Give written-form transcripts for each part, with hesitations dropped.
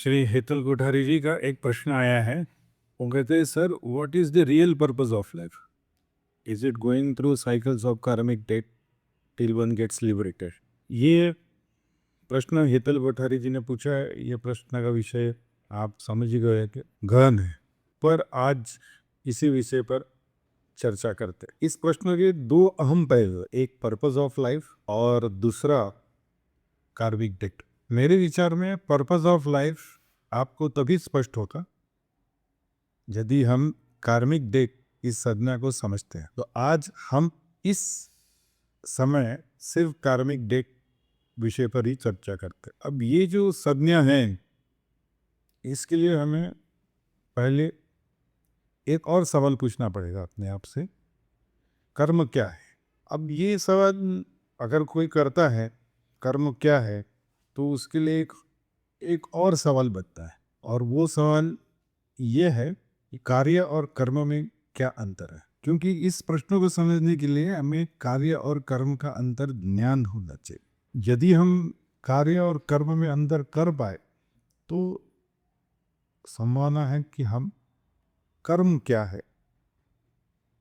श्री हेतल कोठारी जी का एक प्रश्न आया है। वो कहते हैं, sir what is the real purpose of life? Is it going through cycles of karmic debt till one gets liberated? ये प्रश्न हेतल कोठारी जी ने पूछा है। ये प्रश्न का विषय आप समझ ही गए कि गहन है, पर आज इसी विषय पर चर्चा करते हैं। इस प्रश्न के दो अहम पहलू, एक पर्पस ऑफ लाइफ और दूसरा कार्मिक डेट। मेरे विचार में पर्पस ऑफ लाइफ आपको तभी स्पष्ट होगा यदि हम कार्मिक डेट इस संज्ञा को समझते हैं। तो आज हम इस समय सिर्फ कार्मिक डेट विषय पर ही चर्चा करते हैं। अब ये जो संज्ञा है, इसके लिए हमें पहले एक और सवाल पूछना पड़ेगा अपने आप से, कर्म क्या है? अब ये सवाल अगर कोई करता है, कर्म क्या है, तो उसके लिए एक और सवाल बनता है, और वो सवाल ये है कि कार्य और कर्म में क्या अंतर है। क्योंकि इस प्रश्न को समझने के लिए हमें कार्य और कर्म का अंतर ज्ञान होना चाहिए। यदि हम कार्य और कर्म में अंतर कर पाए तो संभावना है कि हम कर्म क्या है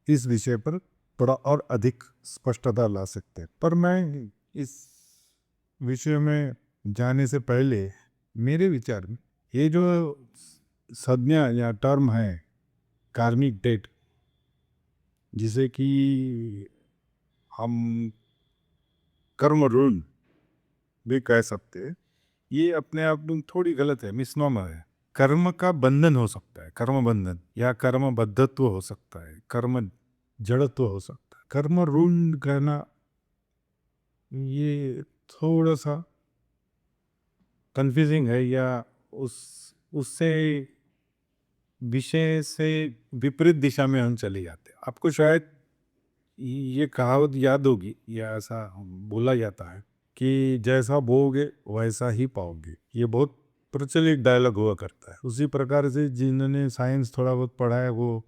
इस विषय पर थोड़ा और अधिक स्पष्टता ला सकते हैं। पर मैं इस विषय में जाने से पहले मेरे विचार में ये जो संज्ञा या टर्म है कार्मिक डेट, जिसे कि हम कर्म ऋण भी कह सकते हैं, ये अपने आप में थोड़ी गलत है, मिसनोमर है। कर्म का बंधन हो सकता है, कर्म बंधन, या कर्म बद्धत्व हो सकता है, कर्म जड़त्व हो सकता है। कर्म ऋण कहना ये थोड़ा सा कंफ्यूजिंग है, या उससे विषय से विपरीत दिशा में हम चले जाते हैं। आपको शायद ये कहावत याद होगी, या ऐसा बोला जाता है कि जैसा बोओगे वैसा ही पाओगे। ये बहुत प्रचलित डायलॉग हुआ करता है। उसी प्रकार से जिन्होंने साइंस थोड़ा बहुत पढ़ा है वो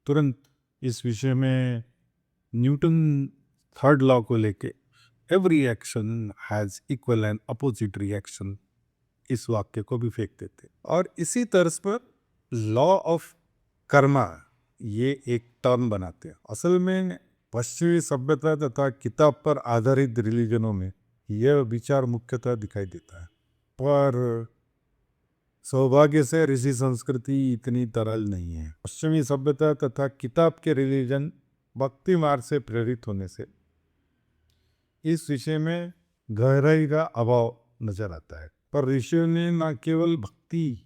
तुरंत इस विषय में न्यूटन थर्ड लॉ को लेके every action has equal and opposite reaction, इस वाक्य को भी फेंक देते। और इसी तर्ज पर लॉ ऑफ कर्मा ये एक टर्म बनाते हैं। असल में पश्चिमी सभ्यता तथा किताब पर आधारित रिलीजनों में यह विचार मुख्यतः दिखाई देता है, पर सौभाग्य से ऋषि संस्कृति इतनी तरल नहीं है। पश्चिमी सभ्यता तथा किताब के रिलीजन भक्ति मार्ग से प्रेरित होने से इस विषय में गहराई का अभाव नजर आता है। पर ऋषियों ने न केवल भक्ति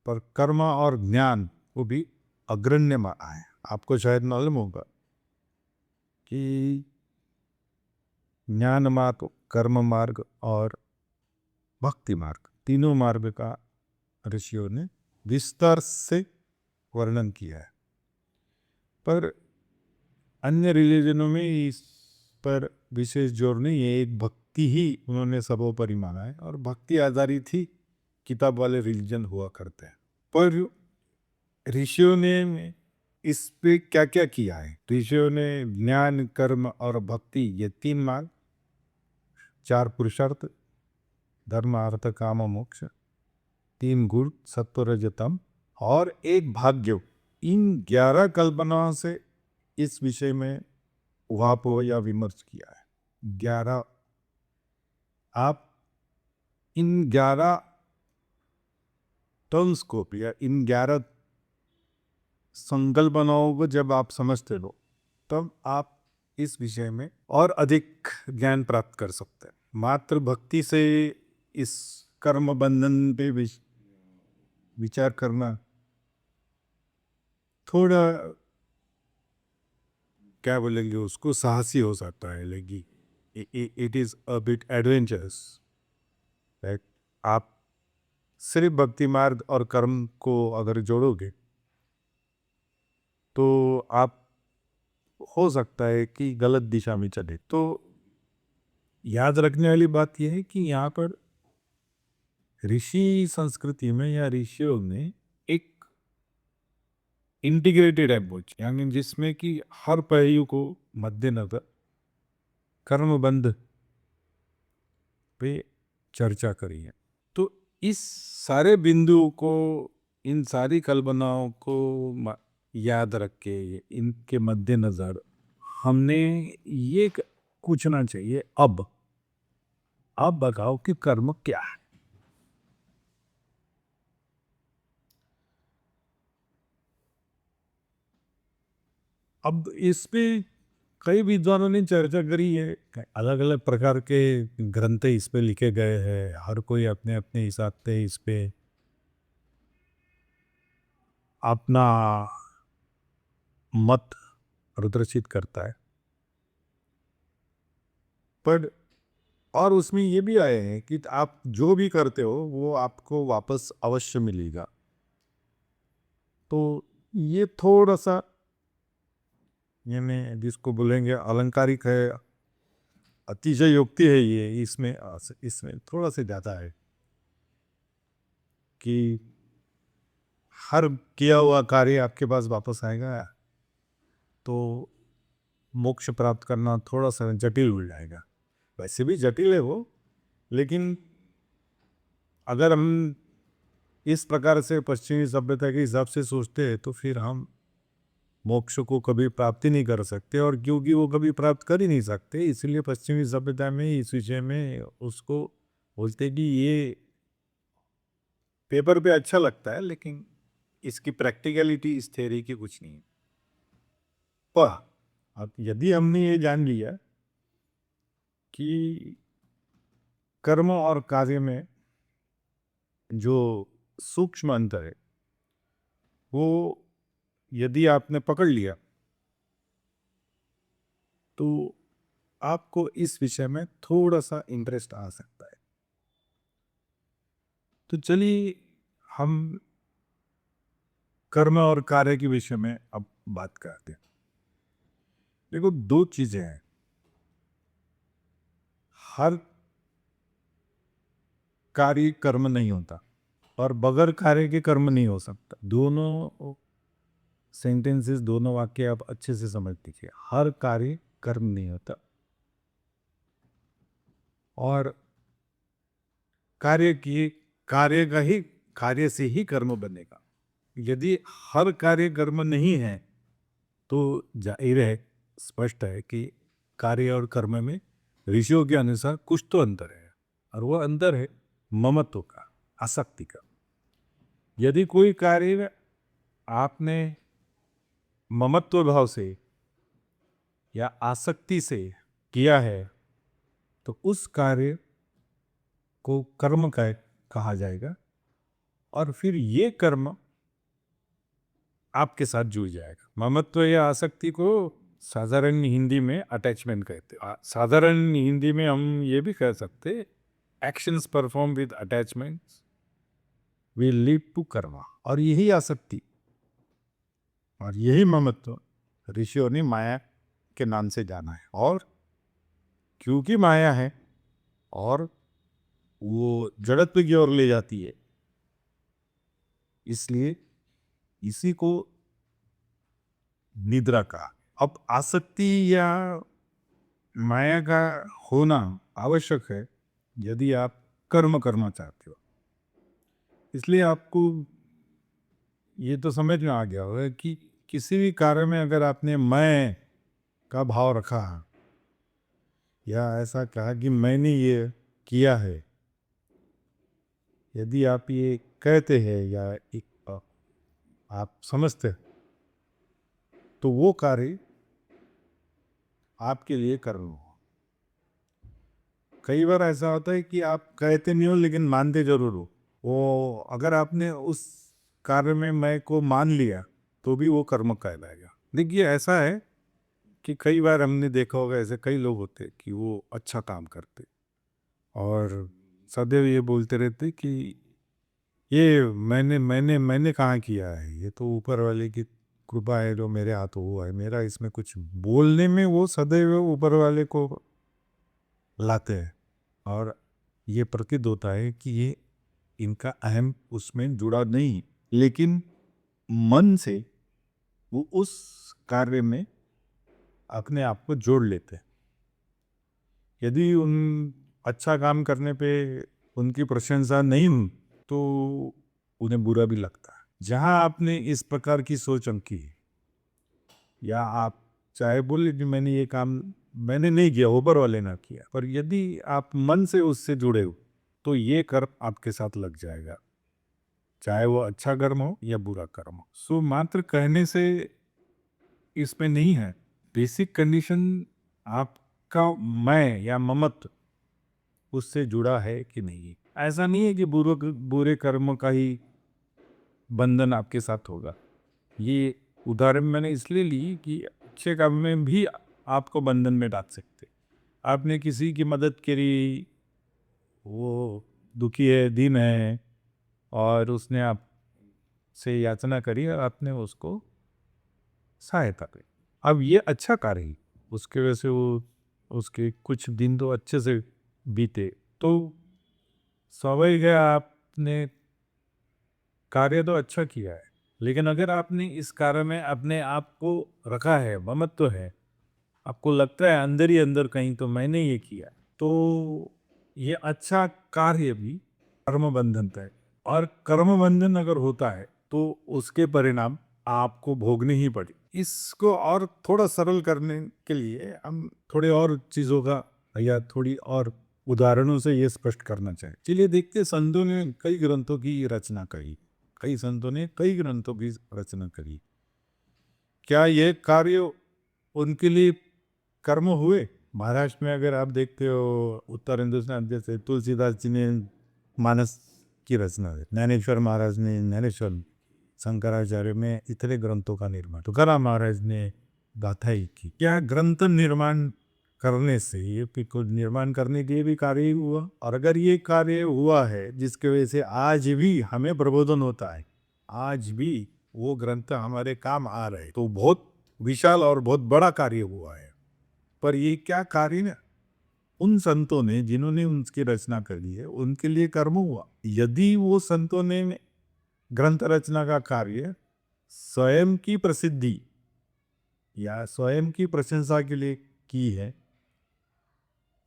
पर कर्म और ज्ञान को भी अग्रण्य माना है। आपको शायद मालूम होगा कि ज्ञान मार्ग, कर्म मार्ग और भक्ति मार्ग, तीनों मार्ग का ऋषियों ने विस्तार से वर्णन किया है। पर अन्य रिलीजनों में इस पर विशेष जोर नहीं है। एक भक्ति ही उन्होंने सर्वोपरि माना है, और भक्ति आधारित ही किताब वाले रिलीजन हुआ करते हैं। पर ऋषियों ने इस पे क्या क्या किया है? ऋषियों ने ज्ञान, कर्म और भक्ति, ये तीन मार्ग, चार पुरुषार्थ, धर्म अर्थ काम मोक्ष, तीन गुण सत्व रज तम, और एक भाग्य, इन 11 कल्पनाओं से इस विषय में उहापोह या विमर्श किया है। 11, आप इन 11 टर्म्स को या इन 11 संकल्पनाओं को जब आप समझते हो तब आप इस विषय में और अधिक ज्ञान प्राप्त कर सकते हैं। मात्र भक्ति से इस कर्म बंधन पे विचार करना थोड़ा, क्या बोलेंगे उसको, साहसी हो सकता है, लेकिन it is a bit adventurous. आप सिर्फ भक्ति मार्ग और कर्म को अगर जोड़ोगे तो आप हो सकता है कि गलत दिशा में चले। तो याद रखने वाली बात यह है कि यहाँ पर ऋषि संस्कृति में या ऋषियों ने एक इंटीग्रेटेड अप्रोच, यानी जिसमें कि हर पहलू को मद्देनजर कर्मबंध पे चर्चा करी है। तो इस सारे बिंदुओं को, इन सारी कल्पनाओं को याद रख के, इनके मद्देनजर हमने ये पूछना चाहिए, अब बताओ कि कर्म क्या है। अब इस पे कई विद्वानों ने चर्चा करी है, अलग अलग प्रकार के ग्रंथ इस पे लिखे गए हैं, हर कोई अपने अपने हिसाब से इस पे अपना मत प्रदर्शित करता है। पर और उसमें ये भी आए हैं कि आप जो भी करते हो वो आपको वापस अवश्य मिलेगा। तो ये थोड़ा सा, यानी जिसको बोलेंगे अलंकारिक है, अतिशयोक्ति है, ये इसमें थोड़ा सा ज़्यादा है कि हर किया हुआ कार्य आपके पास वापस आएगा, तो मोक्ष प्राप्त करना थोड़ा सा जटिल हो जाएगा। वैसे भी जटिल है वो, लेकिन अगर हम इस प्रकार से पश्चिमी सभ्यता के हिसाब से सोचते हैं तो फिर हम मोक्ष को कभी प्राप्ति नहीं कर सकते, और क्योंकि वो कभी प्राप्त कर ही नहीं सकते, इसलिए पश्चिमी सभ्यता में इस विषय में उसको बोलते कि ये पेपर पे अच्छा लगता है लेकिन इसकी प्रैक्टिकलिटी इस थ्योरी की कुछ नहीं है। पर अब यदि हमने ये जान लिया कि कर्म और कार्य में जो सूक्ष्म अंतर है वो यदि आपने पकड़ लिया, तो आपको इस विषय में थोड़ा सा इंटरेस्ट आ सकता है। तो चलिए हम कर्म और कार्य के विषय में अब बात करते हैं। देखो, दो चीजें हैं, हर कार्य कर्म नहीं होता और बगैर कार्य के कर्म नहीं हो सकता। दोनों सेंटेंसेस, दोनों वाक्य आप अच्छे से समझ लीजिए। हर कार्य कर्म नहीं होता और कार्य का ही, कार्य से ही कर्म बनेगा। यदि हर कार्य कर्म नहीं है तो जाहिर है, स्पष्ट है कि कार्य और कर्म में ऋषियों के अनुसार कुछ तो अंतर है, और वो अंतर है ममत्व का, आसक्ति का। यदि कोई कार्य आपने ममत्व भाव से या आसक्ति से किया है तो उस कार्य को कर्म का कहा जाएगा, और फिर ये कर्म आपके साथ जुड़ जाएगा। ममत्व या आसक्ति को साधारण हिंदी में अटैचमेंट कहते हैं। साधारण हिंदी में हम ये भी कह सकते, actions perform with attachments will lead to karma. और यही आसक्ति और यही ममत्व ऋषियों ने माया के नाम से जाना है। और क्योंकि माया है और वो जड़त्व की ओर ले जाती है, इसलिए इसी को निद्रा का। अब आसक्ति या माया का होना आवश्यक है यदि आप कर्म करना चाहते हो। इसलिए आपको ये तो समझ में आ गया होगा कि किसी भी कार्य में अगर आपने मैं का भाव रखा या ऐसा कहा कि मैंने ये किया है, यदि आप ये कहते हैं या आप समझते हैं, तो वो कार्य आपके लिए कर्म हो। कई बार ऐसा होता है कि आप कहते नहीं हो लेकिन मानते जरूर हो। वो अगर आपने उस कार्य में मैं को मान लिया तो भी वो कर्म कहलाएगा। देखिए, ऐसा है कि कई बार हमने देखा होगा, ऐसे कई लोग होते कि वो अच्छा काम करते और सदैव ये बोलते रहते कि ये मैंने कहाँ किया है, ये तो ऊपर वाले की कृपा है जो मेरे हाथ हुआ है, मेरा इसमें कुछ। बोलने में वो सदैव ऊपर वाले को लाते हैं और ये प्रतीत होता है कि ये इनका अहम उसमें जुड़ा नहीं, लेकिन मन से वो उस कार्य में अपने आप को जोड़ लेते हैं। यदि उन अच्छा काम करने पे उनकी प्रशंसा नहीं तो उन्हें बुरा भी लगता है। जहाँ आपने इस प्रकार की सोच की या आप चाहे बोले कि मैंने ये काम मैंने नहीं किया, ऊपर वाले ने किया, पर यदि आप मन से उससे जुड़े हो तो ये कर्म आपके साथ लग जाएगा, चाहे वो अच्छा कर्म हो या बुरा कर्म हो। सो मात्र कहने से इसमें नहीं है, बेसिक कंडीशन आपका मैं या ममत्व उससे जुड़ा है कि नहीं। ऐसा नहीं है कि बुरे कर्म का ही बंधन आपके साथ होगा। ये उदाहरण मैंने इसलिए ली कि अच्छे काम में भी आपको बंधन में डाल सकते। आपने किसी की मदद करी, वो दुखी है, दीन है, और उसने आपसे याचना करी और आपने उसको सहायता करी। अब ये अच्छा कार्य है, उसके वजह से वो उसके कुछ दिन तो अच्छे से बीते, तो स्वाभाविक है आपने कार्य तो अच्छा किया है। लेकिन अगर आपने इस कार्य में अपने आप को रखा है, ममत्व है, आपको लगता है अंदर ही अंदर कहीं तो मैंने ये किया, तो ये अच्छा कार्य भी कर्म बंधन है। और कर्म बंधन अगर होता है तो उसके परिणाम आपको भोगने ही पड़े। इसको और थोड़ा सरल करने के लिए हम थोड़े और चीज़ों का या थोड़ी और उदाहरणों से ये स्पष्ट करना चाहिए। चलिए देखते, संतों ने कई ग्रंथों की रचना करी, कई संतों ने कई ग्रंथों की रचना करी। क्या ये कार्य उनके लिए कर्म हुए? महाराष्ट्र में अगर आप देखते हो, उत्तर हिंदुस्तान जैसे तुलसीदास जी ने मानस की रचना है, ज्ञानेश्वर महाराज ने ज्ञानेश्वर, शंकराचार्य में इतने ग्रंथों का निर्माण, तुकाराम महाराज ने गाथाई की। क्या ग्रंथ निर्माण करने से ये कुछ निर्माण करने के भी कार्य हुआ? और अगर ये कार्य हुआ है जिसके वजह से आज भी हमें प्रबोधन होता है, आज भी वो ग्रंथ हमारे काम आ रहे, तो बहुत विशाल और बहुत बड़ा कार्य हुआ है। पर ये क्या कार्य ना, उन संतों ने जिन्होंने उनकी रचना करी है उनके लिए कर्म हुआ। यदि वो संतों ने ग्रंथ रचना का कार्य स्वयं की प्रसिद्धि या स्वयं की प्रशंसा के लिए की है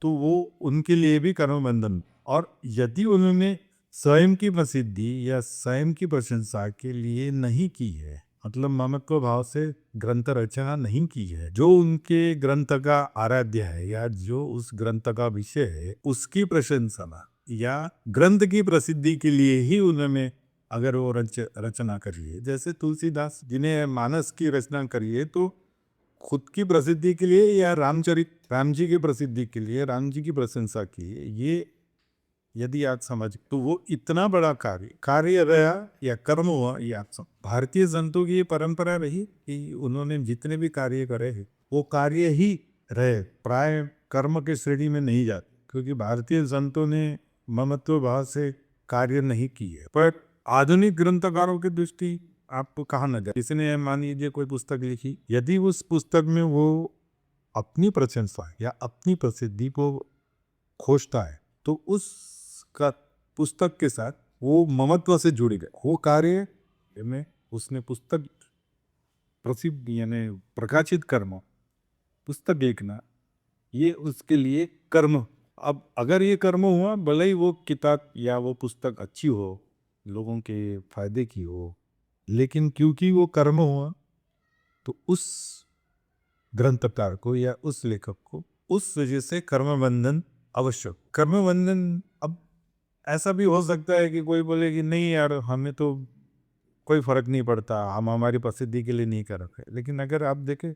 तो वो उनके लिए भी कर्म बंधन। और यदि उन्होंने स्वयं की प्रसिद्धि या स्वयं की प्रशंसा के लिए नहीं की है, मतलब ममत्व भाव से ग्रंथ रचना नहीं की है, जो उनके ग्रंथ का आराध्य है या जो उस ग्रंथ का विषय है उसकी प्रशंसा या ग्रंथ की प्रसिद्धि के लिए ही उन्होंने अगर वो रचना करी है, जैसे तुलसीदास जिन्हें मानस की रचना करी है तो खुद की प्रसिद्धि के लिए या राम जी की प्रसिद्धि के लिए, राम जी की प्रशंसा की, ये यदि आप समझ तो वो इतना बड़ा कार्य रहा या कर्म हुआ। या भारतीय संतों की ये परंपरा रही कि उन्होंने जितने भी कार्य करे हैं वो कार्य ही रहे, प्राय कर्म के श्रेणी में नहीं जाते, क्योंकि भारतीय संतों ने ममत्व भाव से कार्य नहीं की है। पर आधुनिक ग्रंथकारों की दृष्टि आप कहाँ न जाए, किसी ने मान लीजिए कोई पुस्तक लिखी, यदि उस पुस्तक में वो अपनी प्रशंसा या अपनी प्रसिद्धि को खोजता है तो उसका पुस्तक के साथ वो ममत्व से जुड़ गए। वो कार्य में उसने पुस्तक प्रसिद्ध यानी प्रकाशित कर्म, पुस्तक लिखना, ये उसके लिए कर्म। अब अगर ये कर्म हुआ, भले ही वो किताब या वो पुस्तक अच्छी हो, लोगों के फायदे की हो, लेकिन क्योंकि वो कर्म हुआ तो उस ग्रंथकार को या उस लेखक को उस वजह से कर्म बंधन आवश्यक। कर्म बंधन, अब ऐसा भी हो सकता है कि कोई बोले कि नहीं यार, हमें तो कोई फर्क नहीं पड़ता, हम हमारी प्रसिद्धि के लिए नहीं कर रहे। लेकिन अगर आप देखें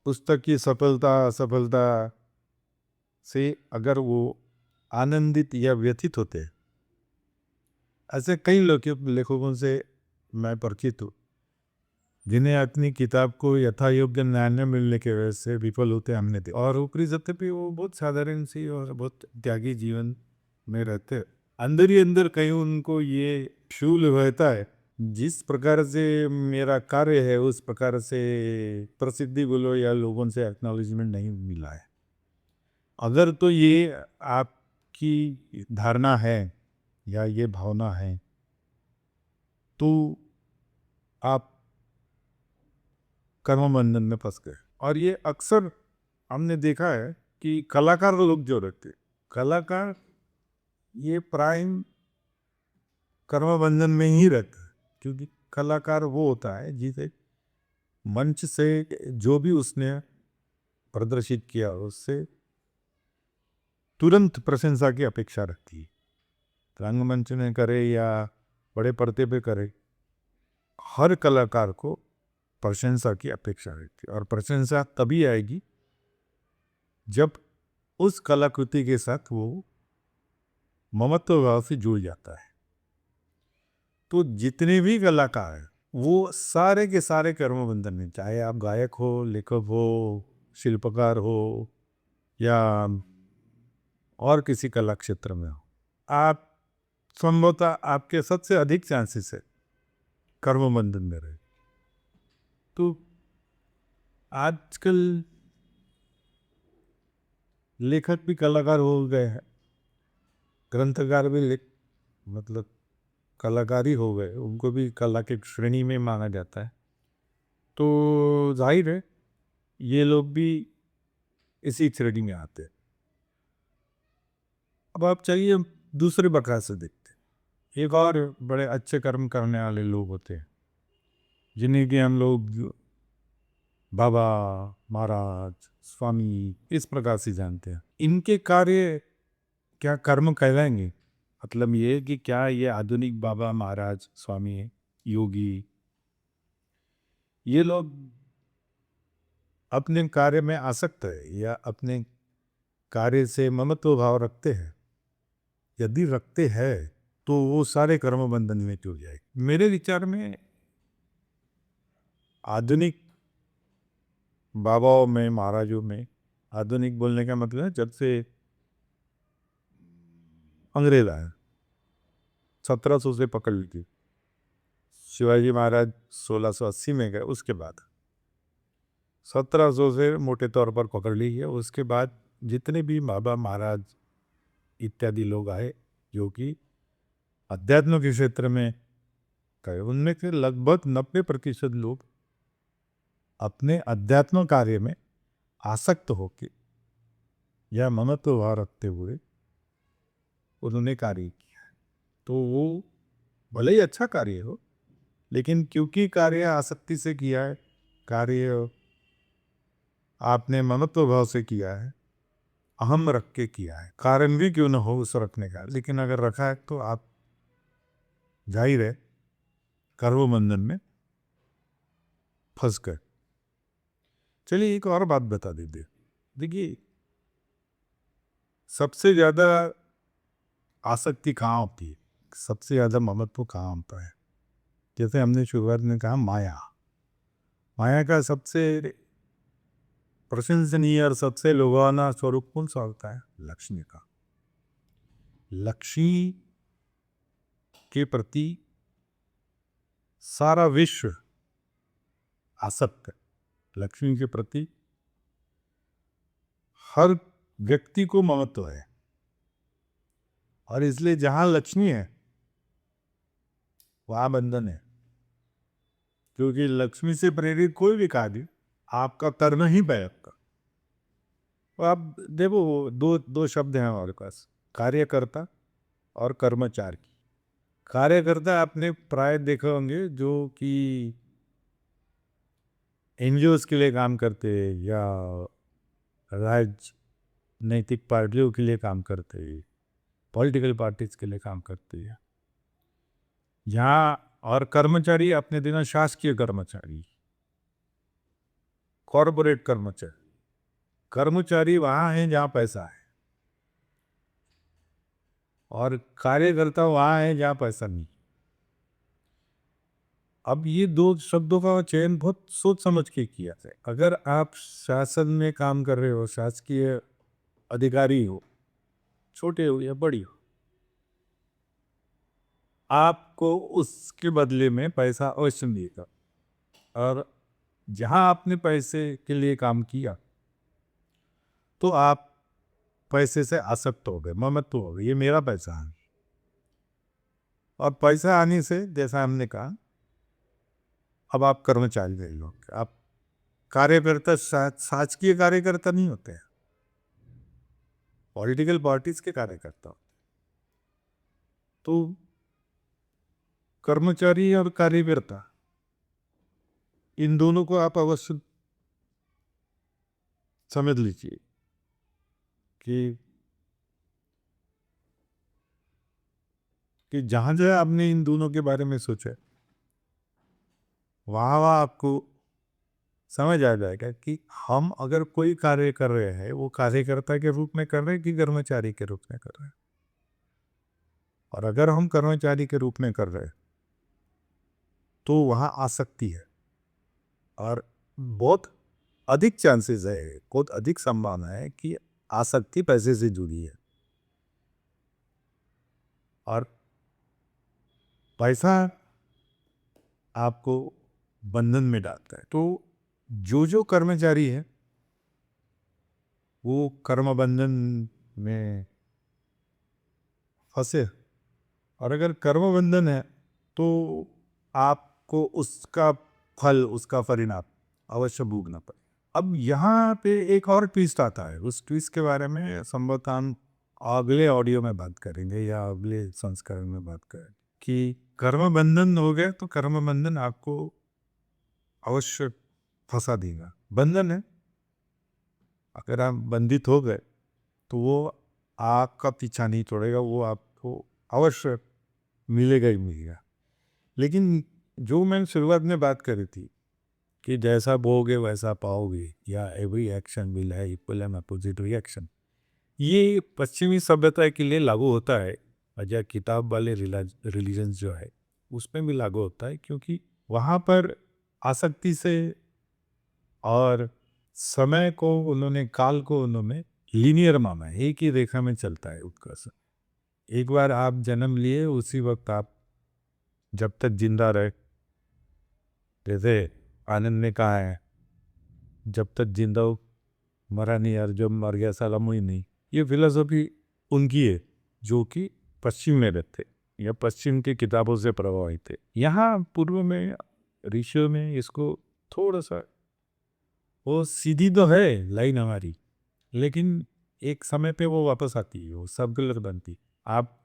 पुस्तक की सफलता असफलता से अगर वो आनंदित या व्यथित होते, ऐसे कई लेखकों से मैं परिचित हूँ जिन्हें अपनी किताब को यथा योग्य न्याय न मिलने की वजह से विफल होते हमने देखा। और ऊपरी सत्य पे वो बहुत साधारण सी और बहुत त्यागी जीवन में रहते, अंदर ही अंदर कहीं उनको ये शूल रहता है, जिस प्रकार से मेरा कार्य है उस प्रकार से प्रसिद्धि बोलो या लोगों से एक्नॉलेजमेंट नहीं मिला है। अगर तो ये आपकी धारणा है या ये भावना है तो आप कर्म बंधन में फंस गए। और ये अक्सर हमने देखा है कि कलाकार लोग जो रहते, कलाकार ये प्राइम कर्मबंधन में ही रहता है, क्योंकि कलाकार वो होता है जिसे मंच से जो भी उसने प्रदर्शित किया उससे तुरंत प्रशंसा की अपेक्षा रहती है। रंगमंच में करे या बड़े पर्दे पे करे, हर कलाकार को प्रशंसा की अपेक्षा रहती है, और प्रशंसा तभी आएगी जब उस कलाकृति के साथ वो ममत्व भाव से जुड़ जाता है। तो जितने भी कलाकार हैं वो सारे के सारे कर्मबंधन में, चाहे आप गायक हो, लेखक हो, शिल्पकार हो या और किसी कला क्षेत्र में हो, आप संभवतः आपके सबसे अधिक चांसेस है कर्मबंधन में रहे। तो आजकल लेखक भी कलाकार हो गए हैं, ग्रंथकार भी मतलब कलाकार ही हो गए, उनको भी कला की श्रेणी में माना जाता है। तो जाहिर है ये लोग भी इसी श्रेणी में आते हैं। अब आप चाहिए दूसरे प्रकार से देखते हैं, एक और बड़े अच्छे कर्म करने वाले लोग होते हैं जिन्हें कि हम लोग बाबा, महाराज, स्वामी इस प्रकार से जानते हैं। इनके कार्य क्या कर्म कहलाएंगे? मतलब ये कि क्या ये आधुनिक बाबा, महाराज, स्वामी, योगी, ये लोग अपने कार्य में आसक्त है या अपने कार्य से ममत्व भाव रखते हैं? यदि रखते हैं तो वो सारे कर्म बंधन में जुड़ जाए। मेरे विचार में आधुनिक बाबाओं में, महाराजों में, आधुनिक बोलने का मतलब है जब से अंग्रेज आए, 1700 से पकड़ लीजिए, शिवाजी महाराज 1680 में गए, उसके बाद 1700 से मोटे तौर पर पकड़ लीजिए। उसके बाद जितने भी बाबा, महाराज इत्यादि लोग आए जो कि अध्यात्म के क्षेत्र में गए, उनमें से लगभग 90% लोग अपने अध्यात्म कार्य में आसक्त होके या ममत्व भाव रखते हुए उन्होंने कार्य किया। तो वो भले ही अच्छा कार्य हो, लेकिन क्योंकि कार्य आसक्ति से किया है, कार्य आपने ममत्व भाव से किया है, अहम रख के किया है, कारण भी क्यों ना हो उस रखने का, लेकिन अगर रखा है तो आप जाहिर है कर्म बंधन में फंस गए। चलिए एक और बात बता दीजिए। देखिए सबसे ज्यादा आसक्ति कहाँ होती है, सबसे ज्यादा ममत्व कहाँ होता है? जैसे हमने शुरुआत में कहा माया, माया का सबसे प्रशंसनीय और सबसे लुभावना स्वरूप कौन सा होता है? लक्ष्मी का। लक्ष्मी के प्रति सारा विश्व आसक्त है। लक्ष्मी के प्रति हर व्यक्ति को ममत्व है, और इसलिए जहां लक्ष्मी है वहां बंधन है, क्योंकि लक्ष्मी से प्रेरित कोई भी कार्य आपका करना ही पड़ेगा। और आप देखो दो दो शब्द हैं हमारे पास, कार्यकर्ता और कर्मचारी। कार्यकर्ता आपने प्राय देखे होंगे जो कि एनजीओस के लिए काम करते हैं या राजनैतिक पार्टियों के लिए काम करते हैं, पॉलिटिकल पार्टीज के लिए काम करते हैं यहाँ। और कर्मचारी अपने दिनों शासकीय कर्मचारी, कॉरपोरेट कर्मचारी। कर्मचारी वहाँ हैं जहाँ पैसा है, और कार्यकर्ता वहाँ है जहाँ पैसा नहीं। अब ये दो शब्दों का चयन बहुत सोच समझ के किया है। अगर आप शासन में काम कर रहे हो, शासकीय अधिकारी हो, छोटे हो या बड़ी हो, आपको उसके बदले में पैसा अवश्य मिलेगा। और जहां आपने पैसे के लिए काम किया तो आप पैसे से आसक्त हो गए, ममत्व हो गए, ये मेरा पैसा है। और पैसा आने से जैसा हमने कहा, अब आप कर्मचारी नहीं लोग, आप कार्यकर्ता, शासकीय कार्यकर्ता नहीं होते हैं, पॉलिटिकल पार्टीज के कार्यकर्ता होते हैं। तो कर्मचारी और कार्यकर्ता, इन दोनों को आप अवश्य समझ लीजिए कि जहां जहां आपने इन दोनों के बारे में सोचा, वहां वहां आपको समझ आ जाएगा कि हम अगर कोई कार्य कर रहे हैं, वो कार्यकर्ता के रूप में कर रहे हैं कि कर्मचारी के रूप में कर रहे हैं। और अगर हम कर्मचारी के रूप में कर रहे हैं तो वहाँ आसक्ति है, और बहुत अधिक चांसेस है, बहुत अधिक संभावना है कि आसक्ति पैसे से जुड़ी है, और पैसा आपको बंधन में डालता है। तो जो कर्मचारी है वो कर्म बंधन में फंसे, और अगर कर्म बंधन है तो आपको उसका फल, उसका परिणाम अवश्य भोगना पड़े। अब यहाँ पे एक और ट्विस्ट आता है, उस ट्विस्ट के बारे में संभवतः हम अगले ऑडियो में बात करेंगे या अगले संस्करण में बात करेंगे कि कर्म बंधन हो गया तो कर्म बंधन आपको अवश्य फंसा देगा। बंधन है, अगर आप बंधित हो गए तो वो आपका पीछा नहीं छोड़ेगा, वो आपको अवश्य मिलेगा ही मिलेगा। लेकिन जो मैंने शुरुआत में बात करी थी कि जैसा बोओगे वैसा पाओगे, या एवरी एक्शन विल है इक्वल एंड अपोजिट रिएक्शन, ये पश्चिमी सभ्यता के लिए लागू होता है, या किताब वाले रिलीजन जो है उसमें भी लागू होता है, क्योंकि वहाँ पर आसक्ति से और समय को उन्होंने, काल को उन्होंने लीनियर माना है, एक ही रेखा में चलता है उत्कर्ष। एक बार आप जन्म लिए, उसी वक्त आप जब तक जिंदा रहे, जैसे आनंद ने कहा है, जब तक जिंदा हो मरा नहीं, यार जब मर गया साला मुई नहीं। ये फिलोसफी उनकी है जो कि पश्चिम में रहते या पश्चिम की किताबों से प्रभावित थे। यहाँ पूर्व में ऋषियों में इसको थोड़ा सा, वो सीधी तो है लाइन हमारी, लेकिन एक समय पे वो वापस आती है, वो सर्कुलर बनती। आप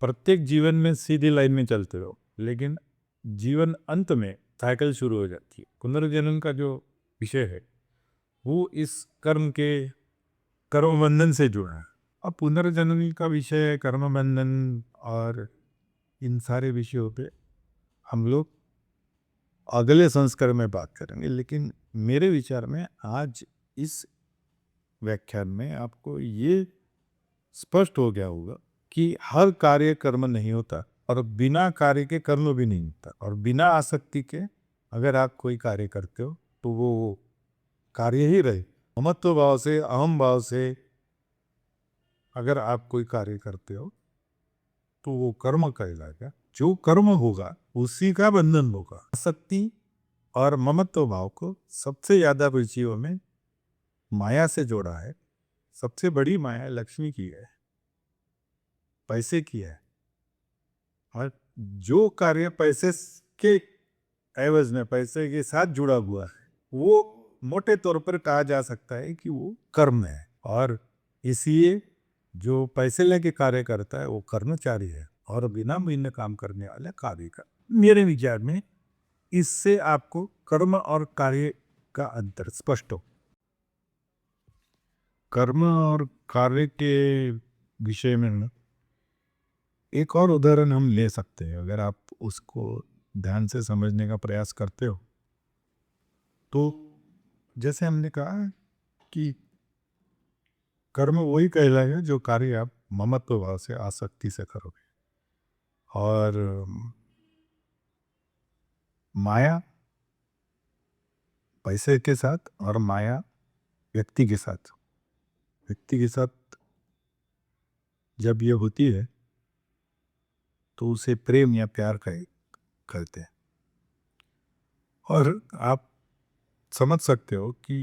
प्रत्येक जीवन में सीधी लाइन में चलते हो, लेकिन जीवन अंत में साइकिल शुरू हो जाती है। पुनर्जन्म का जो विषय है वो इस कर्म बंधन से जुड़ा है। अब पुनर्जन्म का विषय है कर्म बंधन, और इन सारे विषयों पे हम लोग अगले संस्करण में बात करेंगे। लेकिन मेरे विचार में आज इस व्याख्यान में आपको ये स्पष्ट हो गया होगा कि हर कार्य कर्म नहीं होता, और बिना कार्य के कर्म भी नहीं होता, और बिना आसक्ति के अगर आप कोई कार्य करते हो तो वो कार्य ही रहे। ममत्व भाव से, अहम भाव से अगर आप कोई कार्य करते हो तो वो कर्म कहलाएगा। जो कर्म होगा उसी का बंधन होगा। आसक्ति और ममत्व भाव को सबसे ज्यादा रुचियों में माया से जोड़ा है। सबसे बड़ी माया लक्ष्मी की है, पैसे की है, और जो कार्य पैसे के एवज में, पैसे के साथ जुड़ा हुआ है, वो मोटे तौर पर कहा जा सकता है कि वो कर्म है। और इसलिए जो पैसे लेके कार्य करता है वो कर्मचारी है, और बिना महीने काम करने वाला कार्य का। मेरे विचार में इससे आपको कर्म और कार्य का अंतर स्पष्ट हो। कर्म और कार्य के विषय में ना एक और उदाहरण हम ले सकते हैं, अगर आप उसको ध्यान से समझने का प्रयास करते हो तो। जैसे हमने कहा कि कर्म वही कहलाएगा जो कार्य आप ममत्व भाव से, आसक्ति से करोगे, और माया पैसे के साथ, और माया व्यक्ति के साथ। व्यक्ति के साथ जब ये होती है तो उसे प्रेम या प्यार कहते हैं। और आप समझ सकते हो कि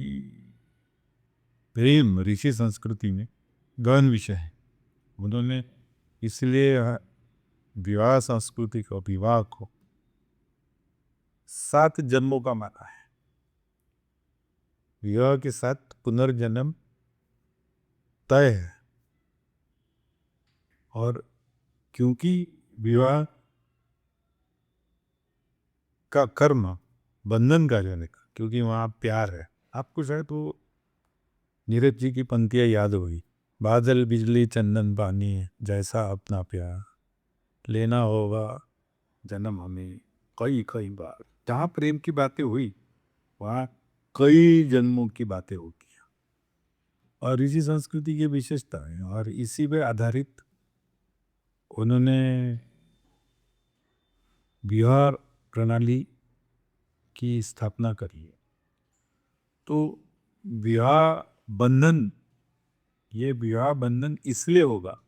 प्रेम ऋषि संस्कृति में गहन विषय है। उन्होंने इसलिए विवाह संस्कृति को, विवाह को 7 जन्मों का माना है। विवाह के साथ पुनर्जन्म तय है, और क्योंकि विवाह का कर्म बंधन का जाने का, क्योंकि वहाँ प्यार है। आपको शायद वो नीरज जी की पंक्तियाँ याद होगी, बादल बिजली चंदन पानी जैसा अपना प्यार, लेना होगा जन्म हमें कई कई बार। जहाँ प्रेम की बातें हुई वहाँ कई जन्मों की बातें होगी, और इसी संस्कृति की विशेषता है, और इसी पे आधारित उन्होंने विवाह प्रणाली की स्थापना करी है। तो विवाह बंधन, ये विवाह बंधन इसलिए होगा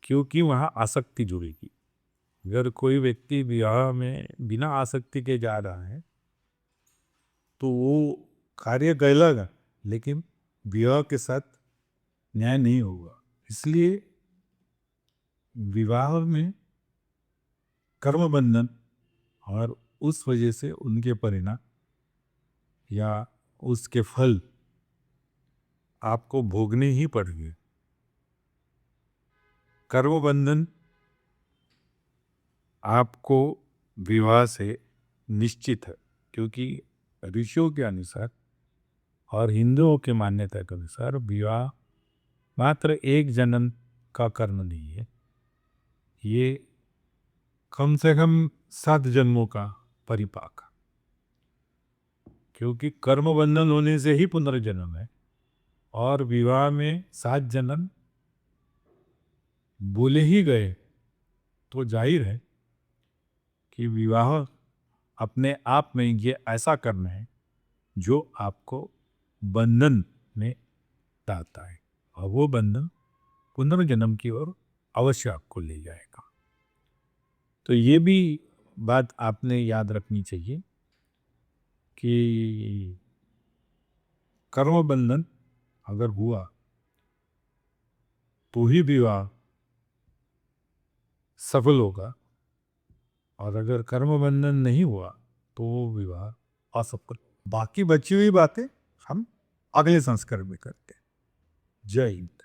क्योंकि वहाँ आसक्ति जुड़ेगी। अगर कोई व्यक्ति विवाह में बिना आसक्ति के जा रहा है तो वो कार्य कहलाएगा, लेकिन विवाह के साथ न्याय नहीं होगा। इसलिए विवाह में कर्म बंधन, और उस वजह से उनके परिणाम या उसके फल आपको भोगने ही पड़ेंगे। कर्म बंधन आपको विवाह से निश्चित है, क्योंकि ऋषियों के अनुसार और हिंदुओं के मान्यता के अनुसार विवाह मात्र एक जन्म का कर्म नहीं है, ये कम से कम 7 जन्मों का परिपाक। क्योंकि कर्म बंधन होने से ही पुनर्जन्म है, और विवाह में 7 जन्म बोले ही गए तो जाहिर है कि विवाह अपने आप में ये ऐसा कर्म है जो आपको बंधन में डालता है, और वो बंधन पुनर्जन्म की ओर अवश्य आपको ले जाएगा। तो ये भी बात आपने याद रखनी चाहिए कि कर्म बंधन अगर हुआ तो ही विवाह सफल होगा, और अगर कर्म बंधन नहीं हुआ तो वो विवाह असफल। बाकी बची हुई बातें हम अगले संस्करण में करते हैं। जय हिंद।